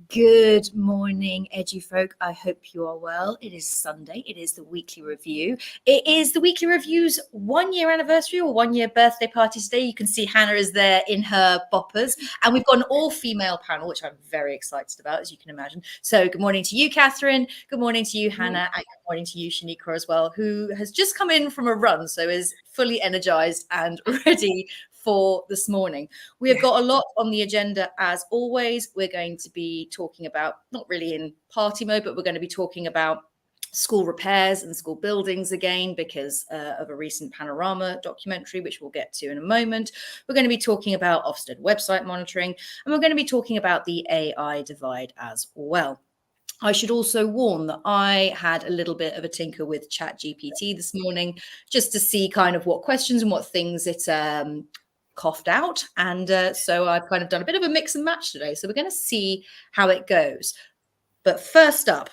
Good morning, EduFolk. I hope you are well. It is Sunday. It is the weekly review. It is the weekly review's 1 year anniversary or 1 year birthday party today. You can see Hannah is there in her boppers, and we've got an all-female panel, which I'm very excited about, as you can imagine. So good morning to you, Kathryn. Good morning to you, Hannah, and good morning to you, Shaniqua, as well, who has just come in from a run, so is fully energized and ready for this morning. We have got a lot on the agenda as always. We're going to be talking about, not really in party mode, but we're going to be talking about school repairs and school buildings again because of a recent Panorama documentary, which we'll get to in a moment. We're going to be talking about Ofsted website monitoring, and we're going to be talking about the AI divide as well. I should also warn that I had a little bit of a tinker with ChatGPT this morning just to see kind of what questions and what things it coughed out. And so I've kind of done a bit of a mix and match today. So we're going to see how it goes. But first up,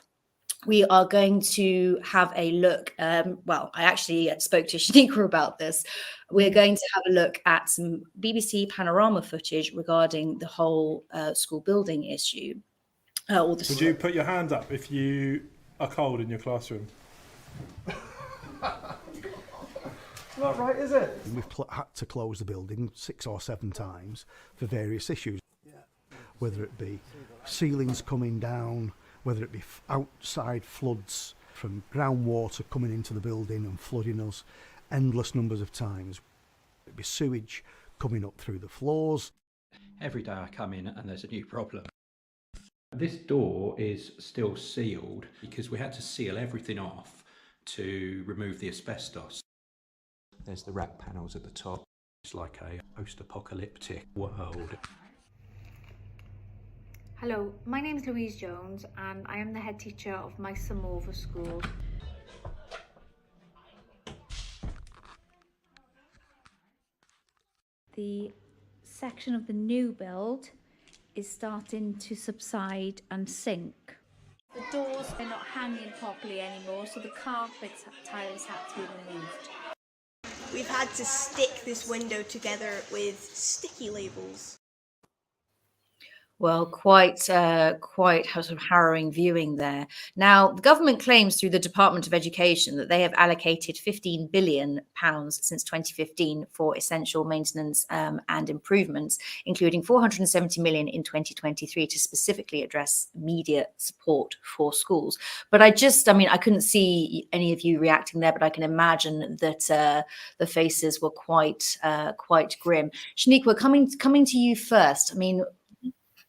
we are going to have a look. Well, I actually spoke to Shaniqua about this. We're going to have a look at some BBC Panorama footage regarding the whole school building issue. Would you put your hand up if you are cold in your classroom? Not right, is it? We've had to close the building 6 or 7 times for various issues, whether it be ceilings coming down, whether it be outside floods from groundwater coming into the building and flooding us endless numbers of times. It'd be sewage coming up through the floors. Every day I come in and there's a new problem. This door is still sealed because we had to seal everything off to remove the asbestos. There's the rack panels at the top. It's like a post-apocalyptic world. Hello, my name is Louise Jones and I am the head teacher of my Samova school. The section of the new build is starting to subside and sink. The doors are not hanging properly anymore, so the carpet tiles have to be removed. We've had to stick this window together with sticky labels. Well, quite sort of harrowing viewing there. Now, the government claims through the Department of Education that they have allocated £15 billion since 2015 for essential maintenance and improvements, including £470 million in 2023 to specifically address immediate support for schools. But I couldn't see any of you reacting there, but I can imagine that the faces were quite grim. Shaniqua, coming to you first. I mean,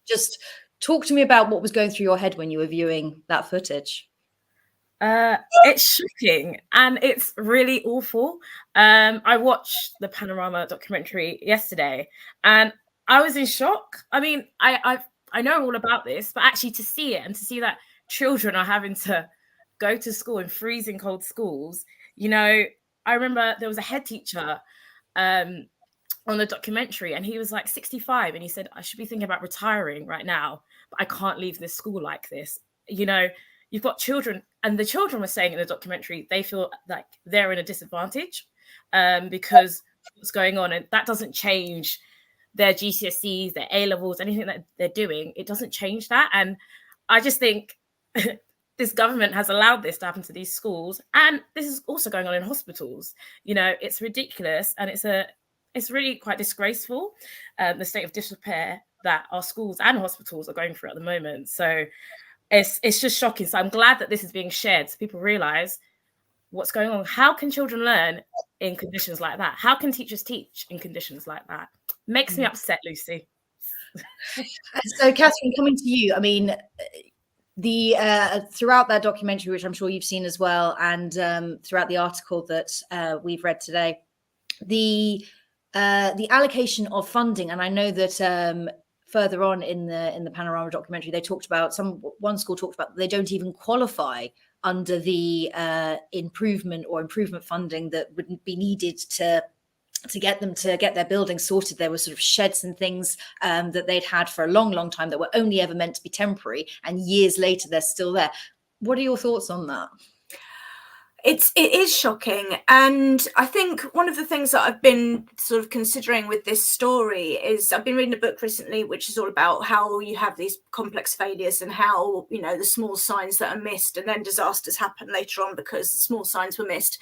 just talk to me about what was going through your head when you were viewing that footage. It's shocking and it's really awful. I watched the Panorama documentary yesterday and I was in shock. I mean, I know all about this, but actually to see it and to see that children are having to go to school in freezing cold schools, you know, I remember there was a head teacher on the documentary and he was like 65 and he said, I should be thinking about retiring right now, but I can't leave this school like this. You know, you've got children and the children were saying in the documentary, they feel like they're in a disadvantage because what's going on, and that doesn't change their GCSEs, their A-levels, anything that they're doing. It doesn't change that. And I just think this government has allowed this to happen to these schools. And this is also going on in hospitals. You know, it's ridiculous. And it's really quite disgraceful, the state of disrepair that our schools and hospitals are going through at the moment. So it's just shocking. So I'm glad that this is being shared so people realise what's going on. How can children learn in conditions like that? How can teachers teach in conditions like that? Makes me upset, Lucy. So, Kathryn, coming to you, I mean, the throughout that documentary, which I'm sure you've seen as well, and throughout the article that we've read today, the allocation of funding, and I know that further on in the Panorama documentary, they talked about one school talked about they don't even qualify under the improvement funding that would be needed to get them to get their building sorted. There were sort of sheds and things that they'd had for a long time that were only ever meant to be temporary, and years later they're still there. What are your thoughts on that? It is shocking, and I think one of the things that I've been sort of considering with this story is I've been reading a book recently which is all about how you have these complex failures and how, you know, the small signs that are missed and then disasters happen later on because the small signs were missed.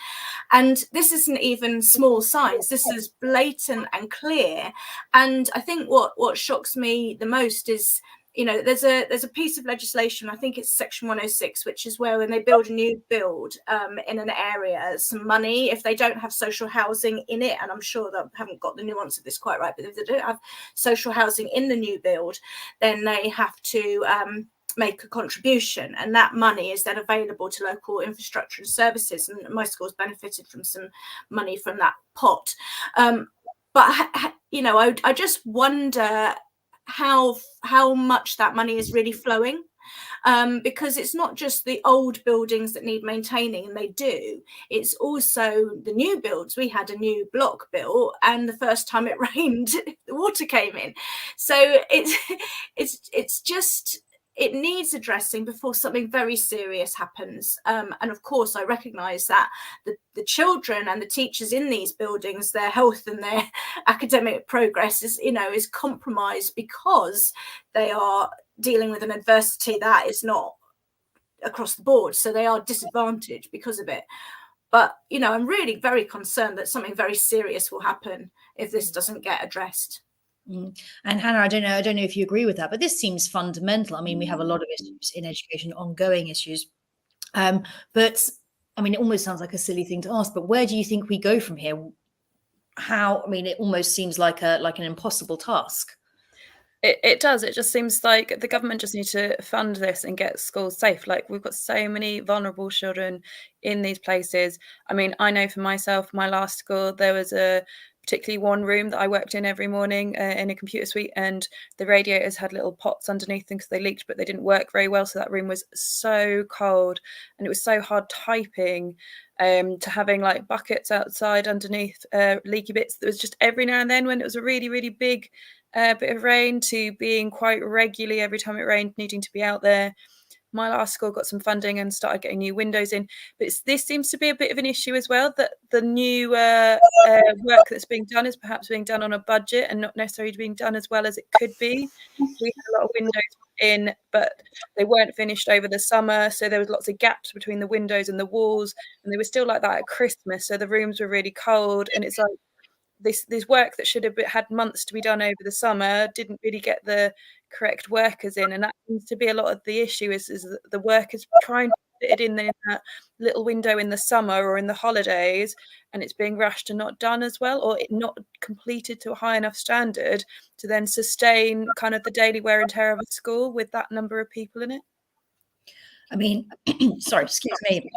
And this isn't even small signs, this is blatant and clear. And I think what shocks me the most is, you know, there's a piece of legislation, I think it's section 106, which is where when they build a new build in an area, some money, if they don't have social housing in it, and I'm sure that I haven't got the nuance of this quite right, but if they don't have social housing in the new build, then they have to make a contribution, and that money is then available to local infrastructure and services, and my school's benefited from some money from that pot. But you know, I just wonder how much that money is really flowing, because it's not just the old buildings that need maintaining, and they do, it's also the new builds. We had a new block built, and the first time it rained the water came in. So it's just, it needs addressing before something very serious happens. And of course, I recognise that the children and the teachers in these buildings, their health and their academic progress is, you know, is compromised because they are dealing with an adversity that is not across the board. So they are disadvantaged because of it. But, you know, I'm really very concerned that something very serious will happen if this doesn't get addressed. And Hannah, I don't know if you agree with that, but this seems fundamental. I mean, we have a lot of issues in education, ongoing issues. But I mean, it almost sounds like a silly thing to ask, but where do you think we go from here? How, I mean, it almost seems like an impossible task. It does. It just seems like the government just need to fund this and get schools safe. Like, we've got so many vulnerable children in these places. I mean, I know for myself, my last school, there was particularly one room that I worked in every morning in a computer suite, and the radiators had little pots underneath them because they leaked, but they didn't work very well. So that room was so cold, and it was so hard typing, to having like buckets outside underneath leaky bits. There was just every now and then when it was a really, really big bit of rain, to being quite regularly every time it rained, needing to be out there. My last school got some funding and started getting new windows in, but this seems to be a bit of an issue as well, that the new work that's being done is perhaps being done on a budget and not necessarily being done as well as it could be. We had a lot of windows in, but they weren't finished over the summer, so there was lots of gaps between the windows and the walls, and they were still like that at Christmas, so the rooms were really cold. And it's like this work that should have had months to be done over the summer didn't really get the correct workers in, and that seems to be a lot of the issue, is that the workers trying to fit it in that little window in the summer or in the holidays, and it's being rushed and not done as well, or it not completed to a high enough standard to then sustain kind of the daily wear and tear of a school with that number of people in it. I mean, sorry, excuse me.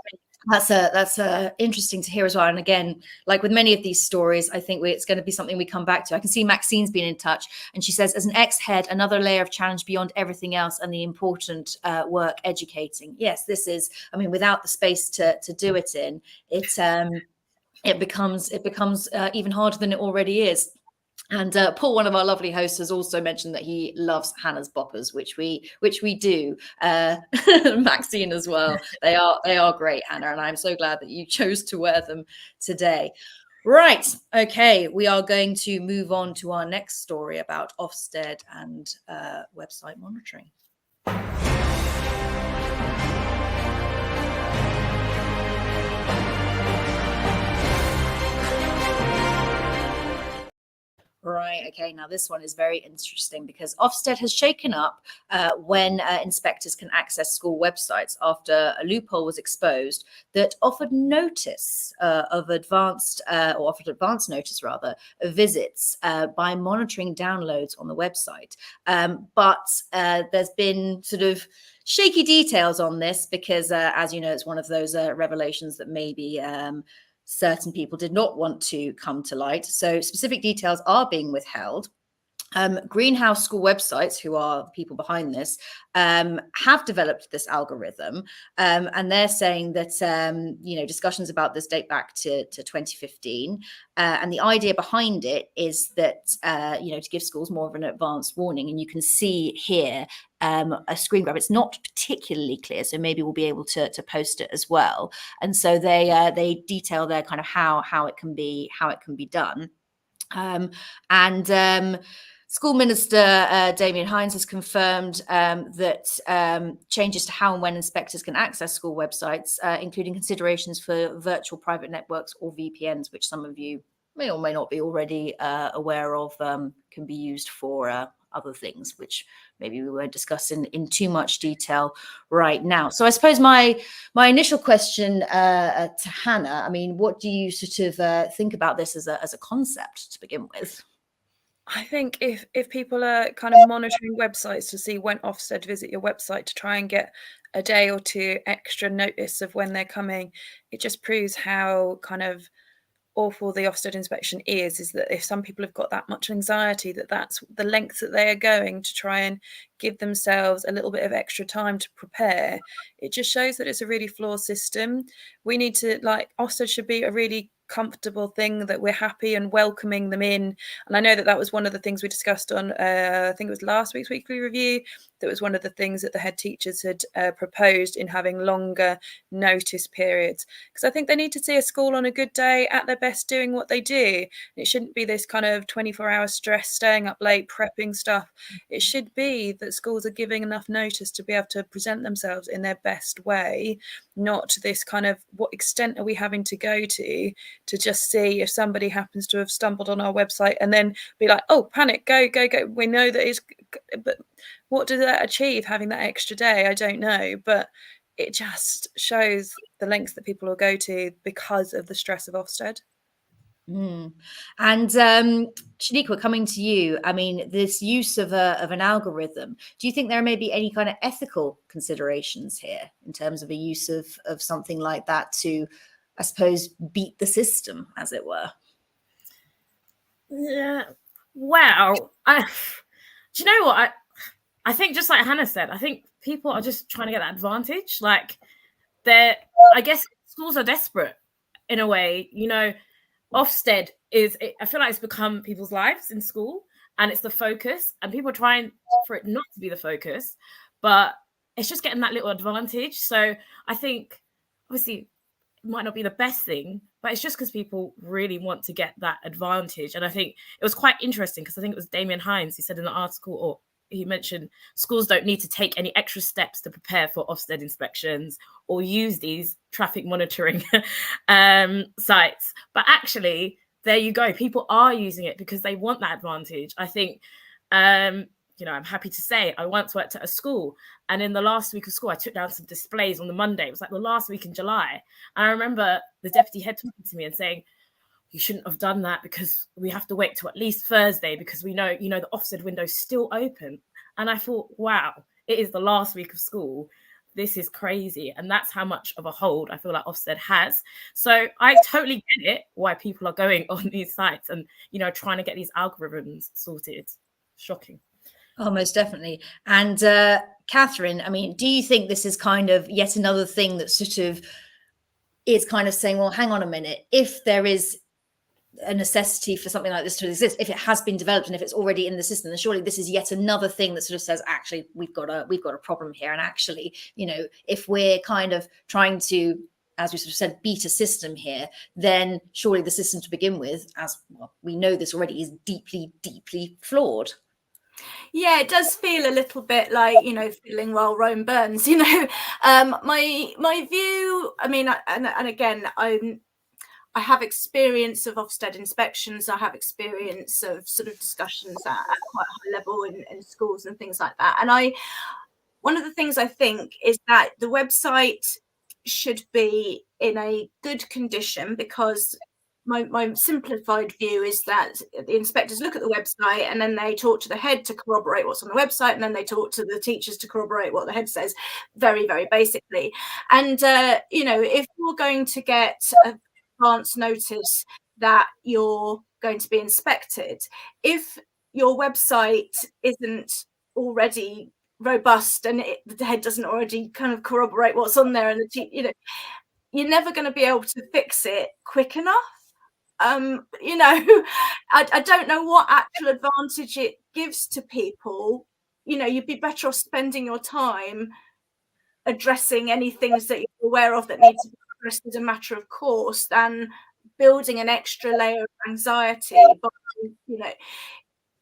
That's interesting to hear as well. And again, like with many of these stories, I think it's going to be something we come back to. I can see Maxine's been in touch, and she says, as an ex-head, another layer of challenge beyond everything else and the important work educating. Yes, this is, I mean, without the space to do it in, it becomes even harder than it already is. And Paul, one of our lovely hosts, has also mentioned that he loves Hannah's boppers, which we do. Maxine as well. They are great, Hannah, and I'm so glad that you chose to wear them today. Right. Okay. We are going to move on to our next story about Ofsted and website monitoring. Right. Okay. Now this one is very interesting because Ofsted has shaken up when inspectors can access school websites after a loophole was exposed that offered notice of advanced notice rather of visits by monitoring downloads on the website. But there's been sort of shaky details on this because, as you know, it's one of those revelations that maybe certain people did not want to come to light. So specific details are being withheld. Greenhouse School websites, who are the people behind this, have developed this algorithm, and they're saying that discussions about this date back to 2015, and the idea behind it is that to give schools more of an advanced warning. And you can see here a screen grab. It's not particularly clear, so maybe we'll be able to post it as well. And so they detail there kind of how it can be done. School Minister Damien Hines has confirmed that changes to how and when inspectors can access school websites, including considerations for virtual private networks or VPNs, which some of you may or may not be already aware of, can be used for other things, which maybe we won't discuss in too much detail right now. So I suppose my initial question to Hannah, I mean, what do you sort of think about this as a concept to begin with? I think if people are kind of monitoring websites to see when Ofsted visit your website to try and get a day or two extra notice of when they're coming, it just proves how kind of awful the Ofsted inspection is that if some people have got that much anxiety, that's the length that they are going to try and give themselves a little bit of extra time to prepare. It just shows that it's a really flawed system. We need to, like, Ofsted should be a really comfortable thing that we're happy and welcoming them in. And I know that was one of the things we discussed on I think it was last week's weekly review. That was one of the things that the head teachers had proposed in having longer notice periods, because I think they need to see a school on a good day at their best doing what they do. It shouldn't be this kind of 24-hour stress, staying up late, prepping stuff. It should be that schools are giving enough notice to be able to present themselves in their best way, not this kind of what extent are we having to go to just see if somebody happens to have stumbled on our website and then be like, oh, panic, go. We know that it's, but what does that achieve, having that extra day? I don't know, but it just shows the lengths that people will go to because of the stress of Ofsted. And Shaniqua, coming to you, I mean, this use of an algorithm, do you think there may be any kind of ethical considerations here in terms of a use of something like that to, I suppose, beat the system, as it were? Yeah. Wow. Do you know what? I think just like Hannah said, I think people are just trying to get that advantage. Like, I guess schools are desperate in a way. You know, Ofsted I feel like it's become people's lives in school, and it's the focus, and people are trying for it not to be the focus, but it's just getting that little advantage. So I think, obviously, it might not be the best thing, but it's just because people really want to get that advantage. And I think it was quite interesting because I think it was Damien Hines who said in the article, or he mentioned, schools don't need to take any extra steps to prepare for Ofsted inspections or use these traffic monitoring sites. But actually, there you go. People are using it because they want that advantage. I think, you know, I'm happy to say I once worked at a school, and in the last week of school, I took down some displays on the Monday. It was like the last week in July. And I remember the deputy head talking to me and saying, you shouldn't have done that because we have to wait till at least Thursday because we know, you know, the Ofsted window's still open. And I thought, wow, it is the last week of school. This is crazy. And that's how much of a hold I feel like Ofsted has. So I totally get it why people are going on these sites and, you know, trying to get these algorithms sorted. Shocking. Oh, most definitely. And Kathryn, I mean, do you think this is kind of yet another thing that sort of is kind of saying, well, hang on a minute, if there is a necessity for something like this to exist, if it has been developed and if it's already in the system, then surely this is yet another thing that sort of says, actually, we've got a problem here. And actually, you know, if we're kind of trying to, as we sort of said, beat a system here, then surely the system to begin with, as well, we know this already, is deeply, deeply flawed. Yeah, it does feel a little bit like, you know, feeling while Rome burns, you know. My view, I mean, and again, I have experience of Ofsted inspections. I have experience of sort of discussions at quite a high level in schools and things like that. And one of the things I think is that the website should be in a good condition, because my simplified view is that the inspectors look at the website and then they talk to the head to corroborate what's on the website, and then they talk to the teachers to corroborate what the head says, very, very basically. And, you know, if you're going to get advance notice that you're going to be inspected, if your website isn't already robust and the head doesn't already kind of corroborate what's on there, and you know, you're never going to be able to fix it quick enough. You know, I don't know what actual advantage it gives to people you'd be better off spending your time addressing any things that you're aware of that need to be addressed as a matter of course than building an extra layer of anxiety. But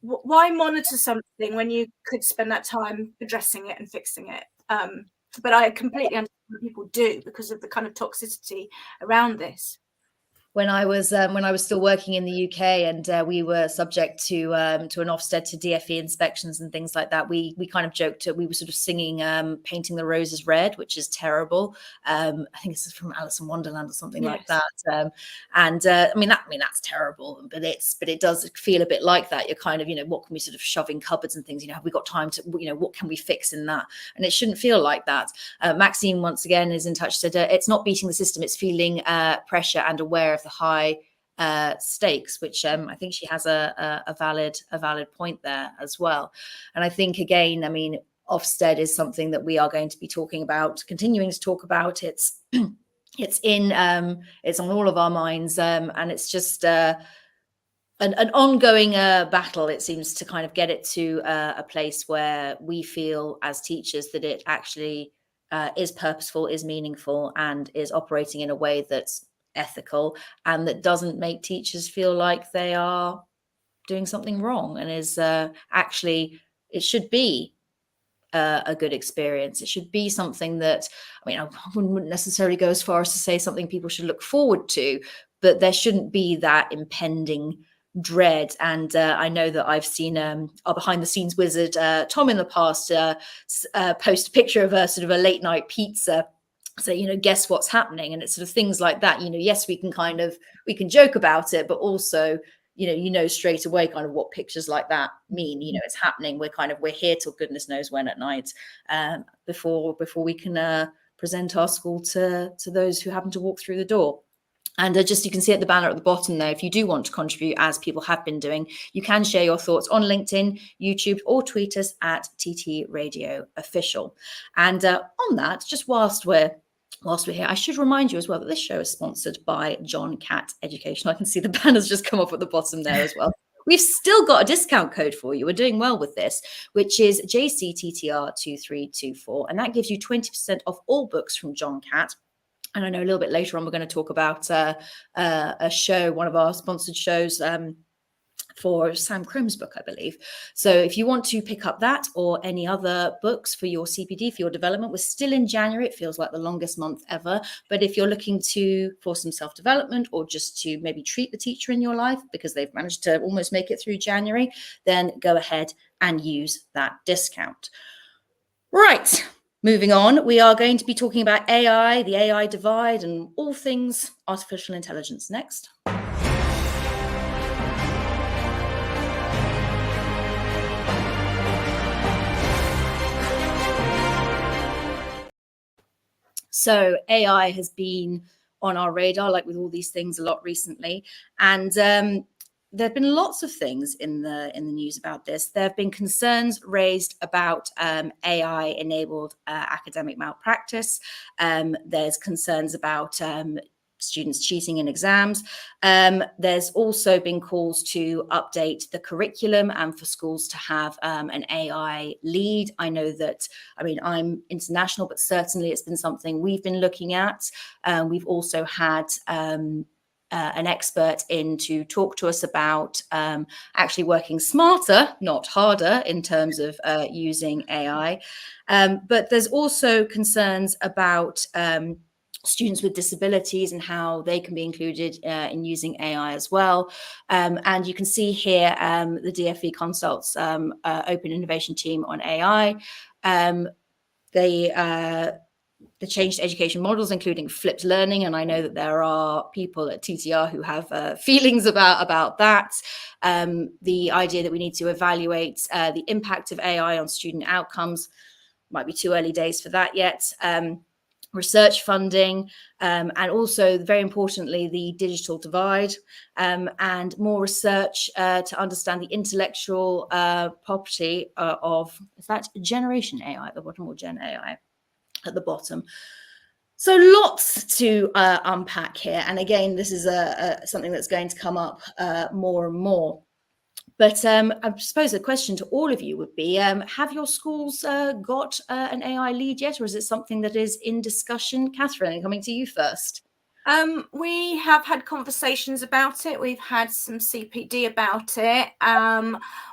why monitor something when you could spend that time addressing it and fixing it? But I completely understand what people do because of the kind of toxicity around this. When I was still working in the UK and we were subject to an Ofsted to DFE inspections and things like that, we kind of joked. We were sort of singing "Painting the Roses Red," which is terrible. I think this is from Alice in Wonderland or something like that. I mean that's terrible, but it does feel a bit like that. You're kind of what can we sort of shove in cupboards and things? Have we got time to what can we fix in that? And it shouldn't feel like that. Maxine once again is in touch. Said it's not beating the system; it's feeling pressure and aware of the high stakes, which I think she has a valid point there as well. And I think again, I mean, Ofsted is something that we are going to be talking about, continuing to talk about. It's it's on all of our minds, and it's just an ongoing battle. It seems to kind of get it to a place where we feel as teachers that it actually is purposeful, is meaningful, and is operating in a way that's ethical and that doesn't make teachers feel like they are doing something wrong, and is actually, it should be a good experience. It should be something that, I mean, I wouldn't necessarily go as far as to say something people should look forward to, but there shouldn't be that impending dread. And I know that I've seen our behind the scenes wizard Tom in the past post a picture of a sort of a late night pizza. So, guess what's happening? And it's sort of things like that. Yes, we can joke about it, but also, straight away kind of what pictures like that mean. It's happening. We're here till goodness knows when at night before we can present our school to those who happen to walk through the door. And just you can see at the banner at the bottom there, if you do want to contribute, as people have been doing, you can share your thoughts on LinkedIn, YouTube, or tweet us at TT Radio Official. And on that, just whilst we're here, I should remind you as well that this show is sponsored by John Catt Education. I can see the banners just come up at the bottom there as well. We've still got a discount code for you. We're doing well with this, which is JCTTR2324. And that gives you 20% off all books from John Catt. And I know a little bit later on, we're going to talk about a show, one of our sponsored shows for Sam Crimm's book, I believe. So if you want to pick up that or any other books for your CPD, for your development, we're still in January. It feels like the longest month ever. But if you're looking for some self-development or just to maybe treat the teacher in your life because they've managed to almost make it through January, then go ahead and use that discount. Right. Moving on, we are going to be talking about AI, the AI divide, and all things artificial intelligence next. So AI has been on our radar, like with all these things, a lot recently. And there have been lots of things in the news about this. There have been concerns raised about AI-enabled academic malpractice. There's concerns about students cheating in exams. There's also been calls to update the curriculum and for schools to have an AI lead. I know that, I mean, I'm international, but certainly it's been something we've been looking at. We've also had an expert in to talk to us about actually working smarter, not harder, in terms of using AI. But there's also concerns about students with disabilities and how they can be included in using AI as well. And you can see here the DFE Consult's Open Innovation Team on AI. They changed education models, including flipped learning. And I know that there are people at TTR who have feelings about that. The idea that we need to evaluate the impact of AI on student outcomes. Might be too early days for that yet. Research funding, and also, very importantly, the digital divide, and more research to understand the intellectual property of, is that Generation AI at the bottom or Gen AI at the bottom? So lots to unpack here. And again, this is something that's going to come up more and more. But I suppose the question to all of you would be, have your schools got an AI lead yet, or is it something that is in discussion? Kathryn, coming to you first. We have had conversations about it. We've had some CPD about it.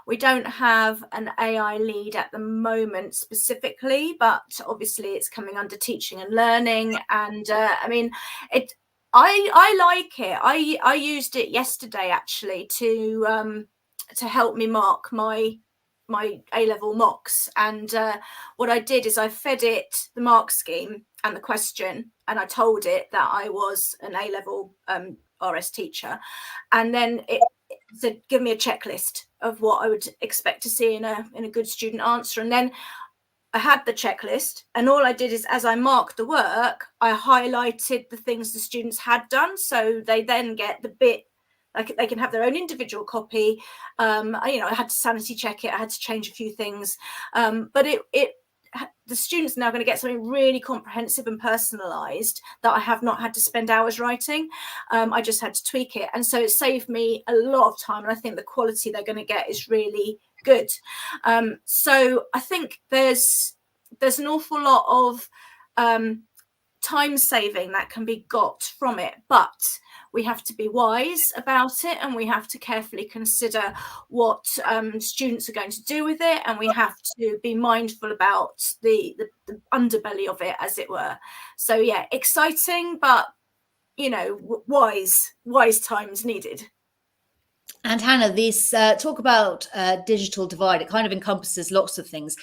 We don't have an AI lead at the moment specifically, but obviously it's coming under teaching and learning. And I mean, I like it. I used it yesterday actually to help me mark my A-level mocks. And what I did is I fed it the mark scheme and the question, and I told it that I was an A-level RS teacher, and then it said give me a checklist of what I would expect to see in a good student answer. And then I had the checklist, and all I did is, as I marked the work, I highlighted the things the students had done, so they then get the bit, like they can have their own individual copy. I had to sanity check it, I had to change a few things, but the students are now going to get something really comprehensive and personalized that I have not had to spend hours writing. I just had to tweak it, and so it saved me a lot of time, and I think the quality they're going to get is really good. So I think there's an awful lot of time saving that can be got from it, but we have to be wise about it, and we have to carefully consider what students are going to do with it, and we have to be mindful about the underbelly of it, as it were. So yeah, exciting, but wise times needed. And Hannah, this talk about digital divide, it kind of encompasses lots of things.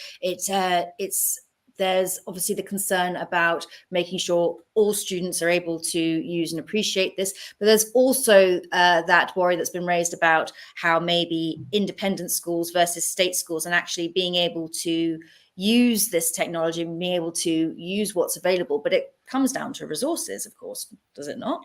There's obviously the concern about making sure all students are able to use and appreciate this, but there's also that worry that's been raised about how maybe independent schools versus state schools, and actually being able to use this technology and being able to use what's available. But it comes down to resources, of course, does it not?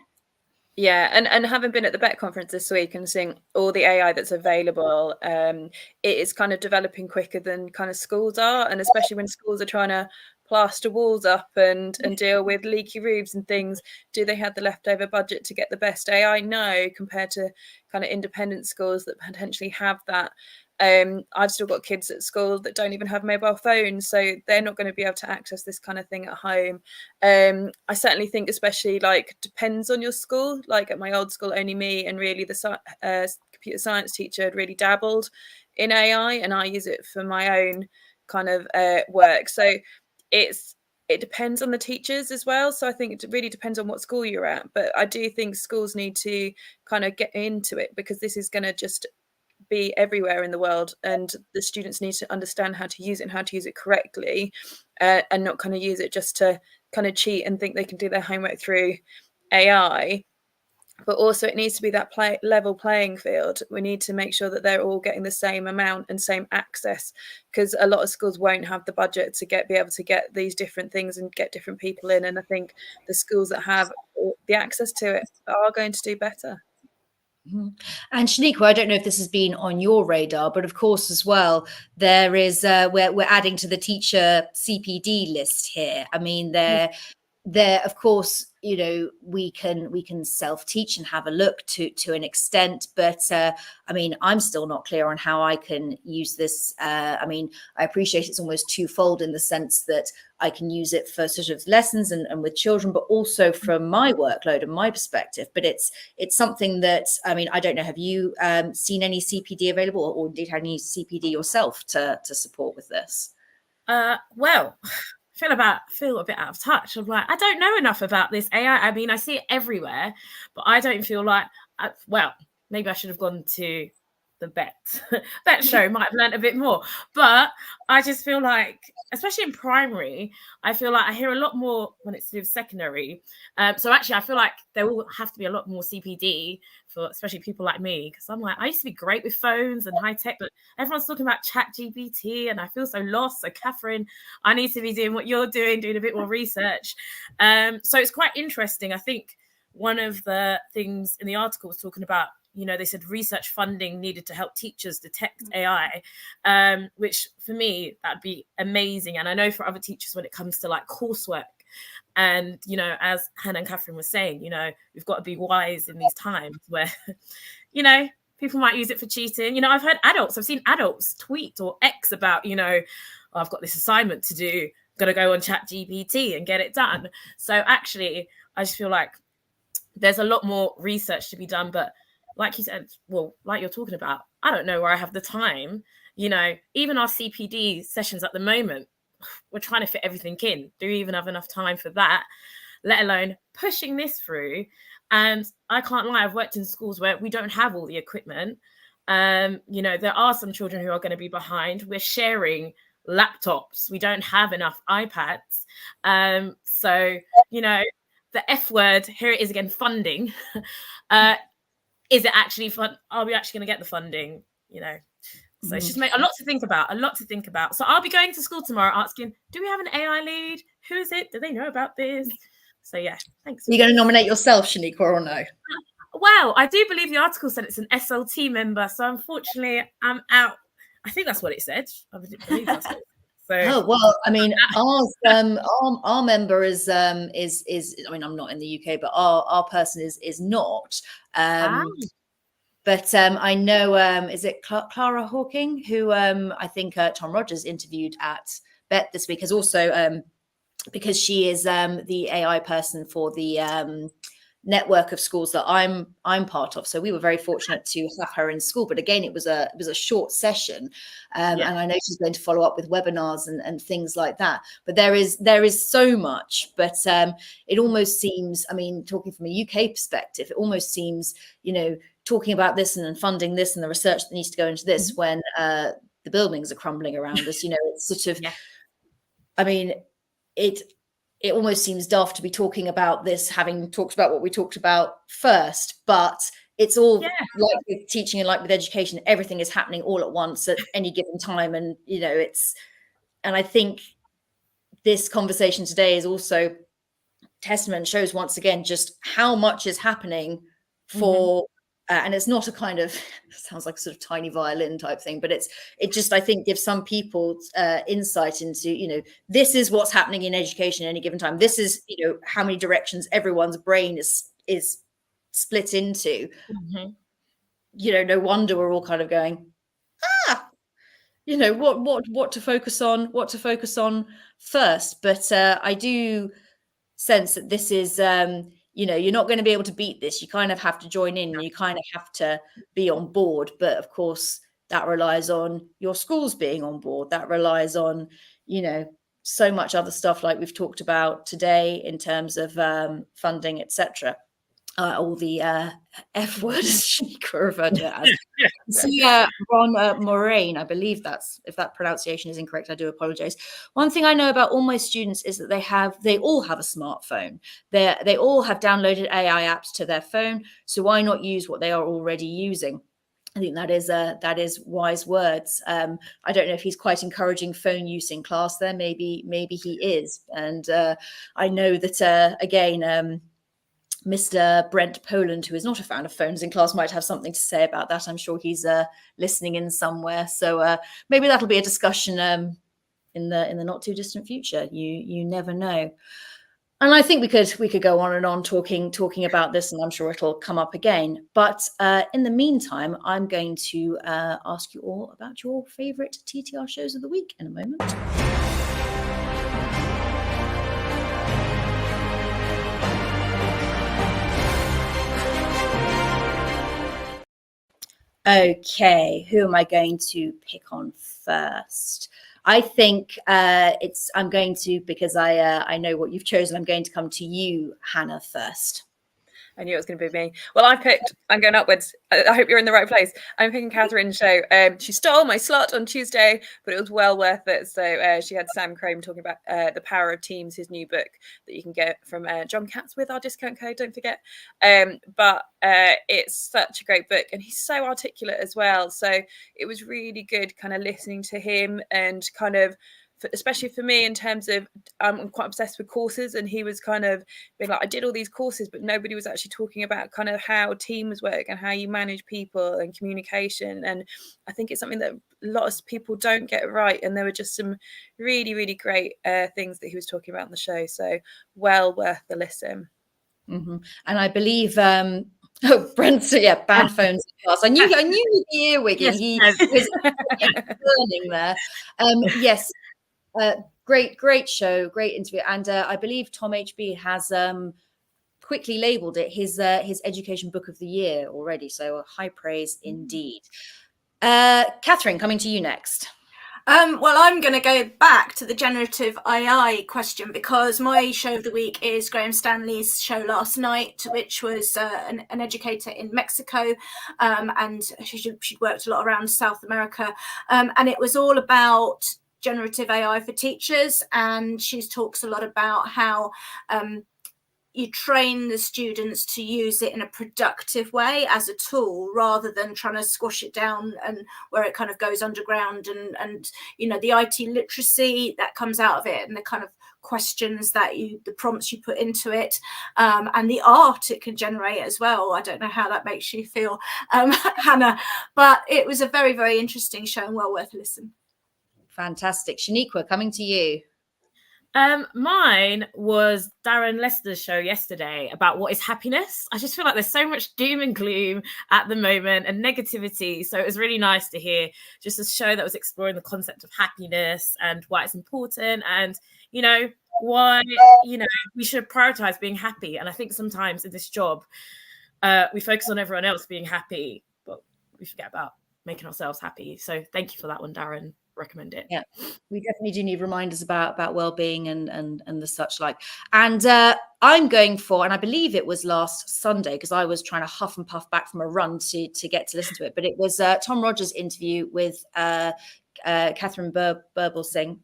Yeah, and having been at the BETT conference this week and seeing all the AI that's available, it is kind of developing quicker than kind of schools are, and especially when schools are trying to plaster walls up and deal with leaky roofs and things. Do they have the leftover budget to get the best AI? No, compared to kind of independent schools that potentially have that. I've still got kids at school that don't even have mobile phones, so they're not going to be able to access this kind of thing at home. I certainly think, especially depends on your school. Like at my old school, only me and really the computer science teacher had really dabbled in AI, and I use it for my own kind of work. So it depends on the teachers as well. So I think it really depends on what school you're at. But I do think schools need to kind of get into it, because this is going to just be everywhere in the world, and the students need to understand how to use it and how to use it correctly, and not kind of use it just to kind of cheat and think they can do their homework through AI. But also it needs to be that level playing field. We need to make sure that they're all getting the same amount and same access, because a lot of schools won't have the budget to be able to get these different things and get different people in. And I think the schools that have the access to it are going to do better. And Shaniqua, I don't know if this has been on your radar, but of course as well, there is we're adding to the teacher CPD list here. I mean, there of course, we can self-teach and have a look to an extent, but I mean, I'm still not clear on how I can use this. I mean, I appreciate it's almost twofold in the sense that I can use it for sort of lessons and with children, but also from my workload and my perspective. But it's something that, I mean, I don't know, have you seen any CPD available, or indeed had any CPD yourself to support with this? Well, feel a bit out of touch. I'm like, I don't know enough about this AI. I mean, I see it everywhere, but I don't feel like, maybe I should have gone to the BETT show, might have learned a bit more. But I just feel like, especially in primary, I feel like I hear a lot more when it's to do with secondary. So actually, I feel like there will have to be a lot more CPD for especially people like me, because I'm like, I used to be great with phones and high tech, but everyone's talking about ChatGPT and I feel so lost. So Kathryn, I need to be doing what you're doing a bit more research. So it's quite interesting. I think one of the things in the article was talking about, they said research funding needed to help teachers detect AI, which for me, that'd be amazing. And I know for other teachers, when it comes to like coursework, and, as Hannah and Kathryn were saying, we've got to be wise in these times where, People might use it for cheating. You know, I've seen adults tweet or X about, you know, oh, I've got this assignment to do, got to go on ChatGPT and get it done. So actually, I just feel like there's a lot more research to be done. But like you said, well, like you're talking about, I don't know where I have the time. You know, even our CPD sessions at the moment, we're trying to fit everything in. Do we even have enough time for that, let alone pushing this through? And I can't lie, I've worked in schools where we don't have all the equipment. You know, there are some children who are going to be behind. We're sharing laptops. We don't have enough iPads. So, you know, the F word, here it is again, funding. Is it actually fun? Are we actually going to get the funding? You know, so it's just a lot to think about, So I'll be going to school tomorrow asking, do we have an AI lead? Who is it? Do they know about this? So yeah, thanks. Are you going to nominate yourself, Shaniqua, or no? Well, I do believe the article said it's an SLT member. So unfortunately, I'm out. I think that's what it said. I believe that's what it said. So, oh well, I mean, our member is. I mean, I'm not in the UK, but our person is not. But I know, is it Clara Hawking, who I think Tom Rogers interviewed at BETT this week, has also, because she is the AI person for the network of schools that I'm part of. So we were very fortunate to have her in school. But again, it was a short session, and I know she's going to follow up with webinars and things like that. But there is so much. But it almost seems, I mean, talking from a UK perspective, it almost seems, you know, talking about this and then funding this and the research that needs to go into this when the buildings are crumbling around us. You know, it's sort of, I mean, it almost seems daft to be talking about this, having talked about what we talked about first, but it's all like with teaching and like with education, everything is happening all at once at any given time. And, you know, and I think this conversation today is also testament, shows once again just how much is happening for and it's not a kind of sounds like a sort of tiny violin type thing, but it just, I think, gives some people insight into, you know, this is what's happening in education at any given time. This is, you know, how many directions everyone's brain is split into. You know, no wonder we're all kind of going, you know, what to focus on first. But I do sense that this is you know, you're not going to be able to beat this. You kind of have to join in, and you kind of have to be on board. But of course, that relies on your schools being on board. That relies on, you know, so much other stuff like we've talked about today in terms of funding, etc. All the F word, as Shaniqua referred to it as. See, Ron Moraine, I believe if that pronunciation is incorrect, I do apologize. One thing I know about all my students is that they all have a smartphone. They all have downloaded AI apps to their phone. So why not use what they are already using? I think that is wise words. I don't know if he's quite encouraging phone use in class there. Maybe he is. And I know that again, Mr. Brent Poland, who is not a fan of phones in class, might have something to say about that. I'm sure he's listening in somewhere. So maybe that'll be a discussion in the not too distant future. You never know. And I think we could go on and on talking about this, and I'm sure it'll come up again. But in the meantime, I'm going to ask you all about your favourite TTR shows of the week in a moment. Okay, who am I going to pick on first? I think I'm going to, because I know what you've chosen, I'm going to come to you, Hannah, first. I knew it was going to be me. Well, I'm going upwards. I hope you're in the right place. I'm picking Kathryn's show. She stole my slot on Tuesday, but it was well worth it. So she had Sam Crome talking about The Power of Teams, his new book that you can get from John Katz with our discount code, don't forget. But it's such a great book, and he's so articulate as well. So it was really good kind of listening to him and kind of, especially for me in terms of I'm quite obsessed with courses, and he was kind of being like, I did all these courses, but nobody was actually talking about kind of how teams work and how you manage people and communication. And I think it's something that a lot of people don't get right. And there were just some really, really great things that he was talking about in the show. So well worth the listen. And I believe Oh, Brent, so yeah, band phones in class. I knew he'd be earwigging. Yes, He yes. was burning there. Yes, great show, great interview, and I believe Tom HB has quickly labelled it his education book of the year already. So high praise indeed. Kathryn, coming to you next. Well, I'm going to go back to the generative AI question, because my show of the week is Graham Stanley's show last night, which was an educator in Mexico, and she worked a lot around South America, and it was all about generative AI for teachers, and she talks a lot about how you train the students to use it in a productive way as a tool, rather than trying to squash it down and where it kind of goes underground, and you know, the IT literacy that comes out of it, and the kind of questions that the prompts you put into it, and the art it can generate as well. I don't know how that makes you feel, Hannah, but it was a very, very interesting show and well worth a listen. Fantastic. Shaniqua, coming to you. Mine was Darren Lester's show yesterday about what is happiness. I just feel like there's so much doom and gloom at the moment and negativity. So it was really nice to hear just a show that was exploring the concept of happiness and why it's important, and, you know, why, you know, we should prioritize being happy. And I think sometimes in this job, we focus on everyone else being happy, but we forget about making ourselves happy. So thank you for that one, Darren. Recommend it. Yeah, we definitely do need reminders about well-being and the such like. And I'm going for, and I believe it was last Sunday, because I was trying to huff and puff back from a run to get to listen to it, but it was Tom Rogers' interview with Kathryn Burble-Singh,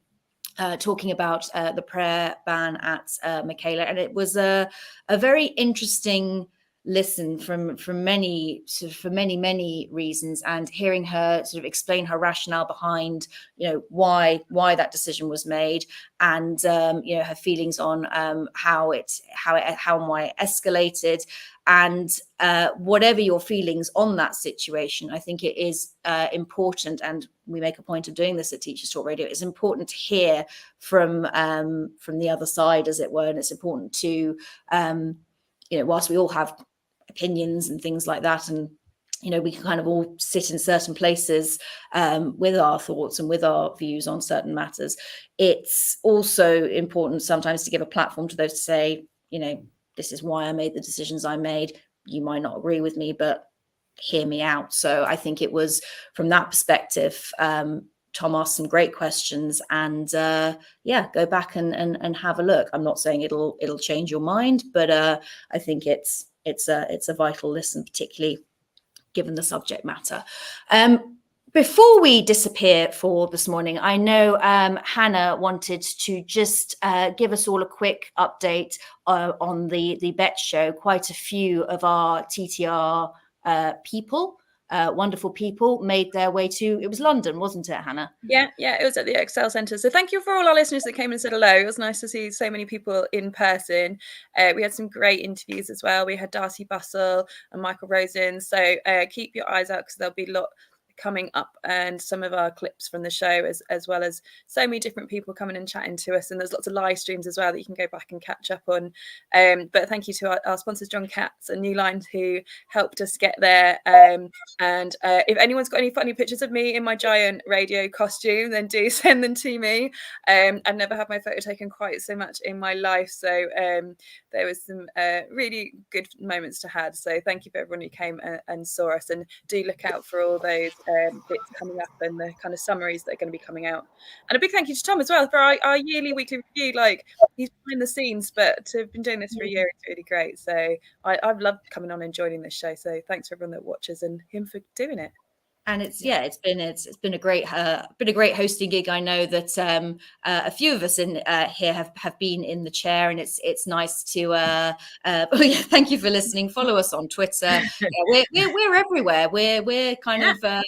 talking about the prayer ban at Michaela, and it was a very interesting listen for many reasons, and hearing her sort of explain her rationale behind, you know, why that decision was made, and you know, her feelings on how and why it escalated, and whatever your feelings on that situation, I think it is important, and we make a point of doing this at Teachers Talk Radio. It's important to hear from the other side, as it were, and it's important to you know, whilst we all have opinions and things like that, and you know, we can kind of all sit in certain places with our thoughts and with our views on certain matters, it's also important sometimes to give a platform to those to say, you know, this is why I made the decisions I made. You might not agree with me, but hear me out. So I think it was, from that perspective, Tom asked some great questions, and yeah, go back and have a look. I'm not saying it'll change your mind, but I think it's a vital listen, particularly given the subject matter. Before we disappear for this morning, I know Hannah wanted to just give us all a quick update on the BETT show. Quite a few of our TTR people, wonderful people, made their way to, it was London, wasn't it, Hannah? Yeah, it was at the Excel Centre. So thank you for all our listeners that came and said hello. It was nice to see so many people in person. We had some great interviews as well. We had Darcy Bustle and Michael Rosen. So keep your eyes out, because there'll be a lot coming up, and some of our clips from the show, as well as so many different people coming and chatting to us, and there's lots of live streams as well that you can go back and catch up on. But thank you to our sponsors, John Katz and New Line, who helped us get there. And if anyone's got any funny pictures of me in my giant radio costume, then do send them to me. I've never had my photo taken quite so much in my life, so there was some really good moments to have. So thank you for everyone who came and saw us, and do look out for all those bits coming up and the kind of summaries that are going to be coming out. And a big thank you to Tom as well for our yearly weekly review. Like, he's behind the scenes, but to have been doing this for a year is really great. So I've loved coming on and joining this show. So thanks for everyone that watches, and him for doing it. And it's been a great hosting gig. I know that a few of us in here have been in the chair, and it's nice to thank you for listening. Follow us on Twitter. Yeah, we're everywhere. We're kind of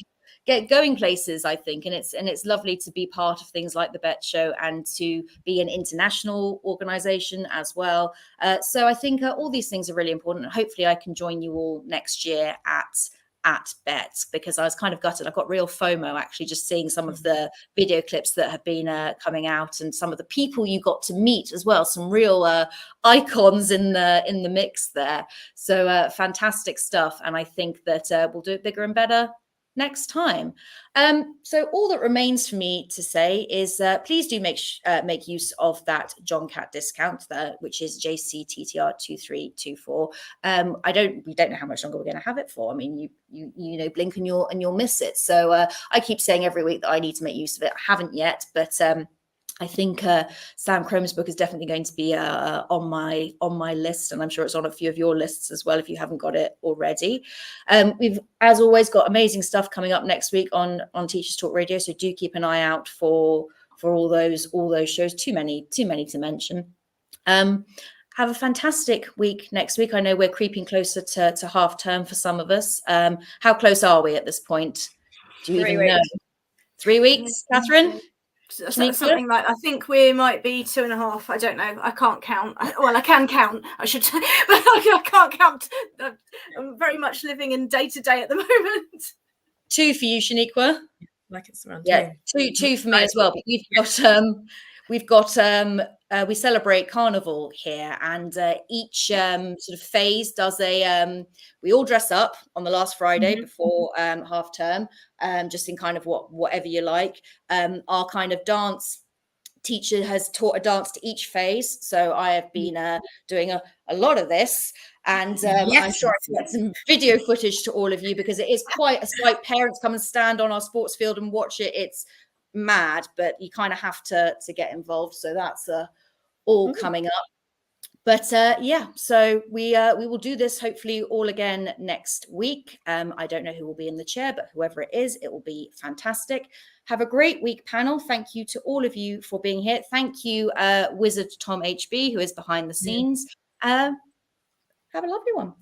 going places, I think, and it's lovely to be part of things like the BETT show, and to be an international organization as well. So I think all these things are really important, and hopefully I can join you all next year at at BETT, because I was kind of gutted. I've got real FOMO actually just seeing some of the video clips that have been coming out, and some of the people you got to meet as well. Some real icons in the mix there. So fantastic stuff. And I think that we'll do it bigger and better next time. So all that remains for me to say is please do make use of that John Cat discount, which is JCTTR2324. We don't know how much longer we're going to have it for. I mean, you know, blink and you'll miss it. So I keep saying every week that I need to make use of it. I haven't yet, but I think Sam Crome's book is definitely going to be on my list, and I'm sure it's on a few of your lists as well if you haven't got it already. We've, as always, got amazing stuff coming up next week on Teachers Talk Radio, so do keep an eye out for all those shows. Too many to mention. Have a fantastic week next week. I know we're creeping closer to half term for some of us. How close are we at this point? Do you even know? 3 weeks, Kathryn? Something like, I think we might be 2.5. I don't know. I can't count. Well, I can count, I should say, but I can't count. I'm very much living in day to day at the moment. 2 for you, Shaniqua. Like it's around two for me as well. But we celebrate Carnival here, and each sort of phase does we all dress up on the last Friday before half term, just in kind of whatever you like. Our kind of dance teacher has taught a dance to each phase, so I have been doing a lot of this, and I'm sure I can get some video footage to all of you, because it is quite a sight. Parents come and stand on our sports field and watch it. It's mad, but you kind of have to get involved, so that's all coming up. But so we will do this hopefully all again next week. I don't know who will be in the chair, but whoever it is, it will be fantastic. Have a great week, panel. Thank you to all of you for being here. Thank you, Wizard Tom HB, who is behind the scenes. Have a lovely one.